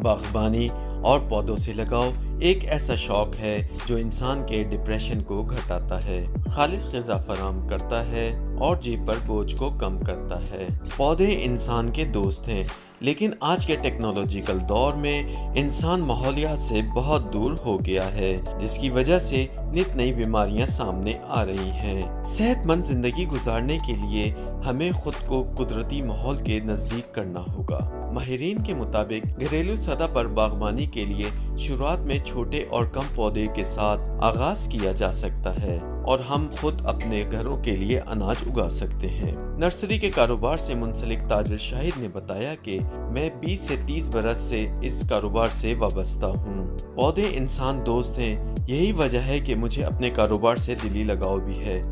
बागबानी और पौधों से लगाव एक ऐसा शौक है जो इंसान के डिप्रेशन को घटाता है, खालिस ग़िज़ा फराहम करता है और जेब पर बोझ को कम करता है। पौधे इंसान के दोस्त हैं, लेकिन आज के टेक्नोलॉजिकल दौर में इंसान माहौलियात से बहुत दूर हो गया है, जिसकी वजह से नित नई बीमारियां सामने आ रही हैं। सेहतमंद जिंदगी गुजारने के लिए हमें खुद को कुदरती माहौल के नज़दीक करना होगा। माहिरीन के मुताबिक घरेलू सतह पर बागबानी के लिए शुरुआत में छोटे और कम पौधे के साथ आगाज किया जा सकता है और हम खुद अपने घरों के लिए अनाज उगा सकते हैं। नर्सरी के कारोबार से मुंसलिक ताजिर शाहिद ने बताया कि मैं 20 से 30 बरस से इस कारोबार से वाबस्ता हूँ। पौधे इंसान दोस्त हैं, यही वजह है कि मुझे अपने कारोबार से दिली लगाव भी है।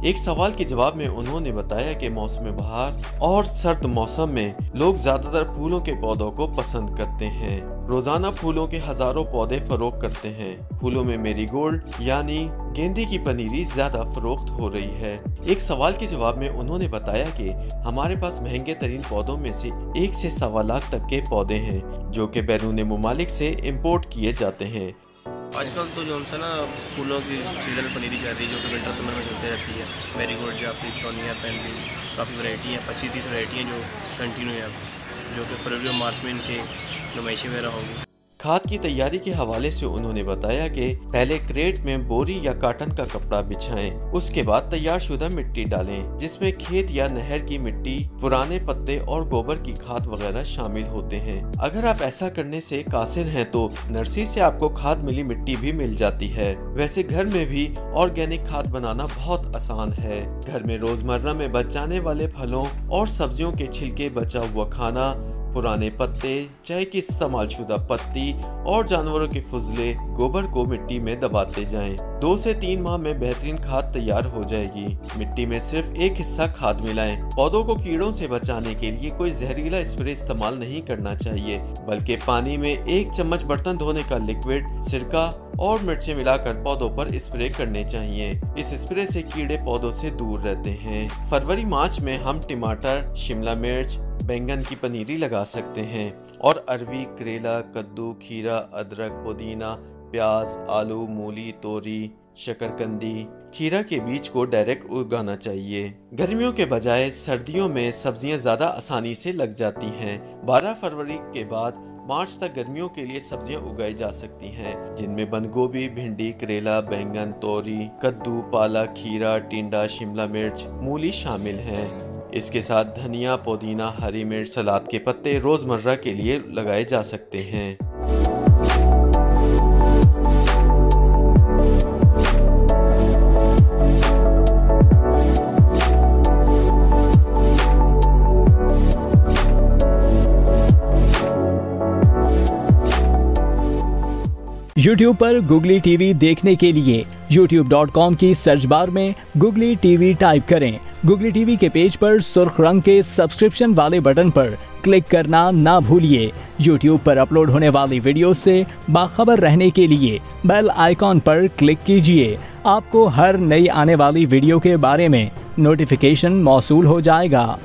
एक सवाल के जवाब में उन्होंने बताया कि मौसम बहार और सर्द मौसम में लोग ज्यादातर फूलों के पौधों को पसंद करते हैं। रोजाना फूलों के हजारों पौधे फरोख्त करते हैं। फूलों में मेरीगोल्ड यानी गेंदे की पनीरी ज्यादा फरोख्त हो रही है। एक सवाल के जवाब में उन्होंने बताया कि हमारे पास महंगे तरीन पौधों में से 1 से सवा लाख तक के पौधे हैं, जो कि बैरून मुमालिक से इम्पोर्ट किए जाते हैं। आजकल तो जो ना फूलों की सीजनल पनीरी चल रही है, जो कि विंटर समर में चलती रहती है। मेरीगोल्ड, जाफरी, टोनिया, पेंसिल, काफ़ी वैरायटी हैं, 25-30 वैरायटी हैं जो कंटिन्यू हैं, जो कि फरवरी और मार्च में इनके नुमाइशें वगैरह होंगी। खाद की तैयारी के हवाले से उन्होंने बताया कि पहले क्रेट में बोरी या काटन का कपड़ा बिछाएं, उसके बाद तैयार शुदा मिट्टी डालें, जिसमें खेत या नहर की मिट्टी, पुराने पत्ते और गोबर की खाद वगैरह शामिल होते हैं। अगर आप ऐसा करने से कासिर हैं तो नर्सरी से आपको खाद मिली मिट्टी भी मिल जाती है। वैसे घर में भी ऑर्गेनिक खाद बनाना बहुत आसान है। घर में रोजमर्रा में बच जाने वाले फलों और सब्जियों के छिलके, बचा हुआ खाना, पुराने पत्ते, चाय की इस्तेमाल शुदा पत्ती और जानवरों के फुजले, गोबर को मिट्टी में दबाते जाएं। 2 से 3 माह में बेहतरीन खाद तैयार हो जाएगी। मिट्टी में सिर्फ 1 हिस्सा खाद मिलाएं। पौधों को कीड़ों से बचाने के लिए कोई जहरीला स्प्रे इस्तेमाल नहीं करना चाहिए, बल्कि पानी में 1 चम्मच बर्तन धोने का लिक्विड, सिरका और मिर्चें मिलाकर पौधों पर स्प्रे करने चाहिए। इस स्प्रे से कीड़े पौधों से दूर रहते हैं। फरवरी मार्च में हम टमाटर, शिमला मिर्च, बैंगन की पनीरी लगा सकते हैं और अरवी, करेला, कद्दू, खीरा, अदरक, पुदीना, प्याज, आलू, मूली, तोरी, शकरकंदी, खीरा के बीज को डायरेक्ट उगाना चाहिए। गर्मियों के बजाय सर्दियों में सब्जियां ज्यादा आसानी से लग जाती हैं। 12 फरवरी के बाद मार्च तक गर्मियों के लिए सब्जियां उगाई जा सकती हैं, जिनमें बंद गोभी, भिंडी, करेला, बैंगन, तोरी, कद्दू, पालक, खीरा, टिंडा, शिमला मिर्च, मूली शामिल हैं। इसके साथ धनिया, पुदीना, हरी मिर्च, सलाद के पत्ते रोजमर्रा के लिए लगाए जा सकते हैं। YouTube पर गुगली टीवी देखने के लिए youtube.com की सर्च बार में गुगली टीवी टाइप करें। गुगली टीवी के पेज पर सुर्ख रंग के सब्सक्रिप्शन वाले बटन पर क्लिक करना ना भूलिए। YouTube पर अपलोड होने वाली वीडियो से बाखबर रहने के लिए बेल आइकॉन पर क्लिक कीजिए। आपको हर नई आने वाली वीडियो के बारे में नोटिफिकेशन मौसूल हो जाएगा।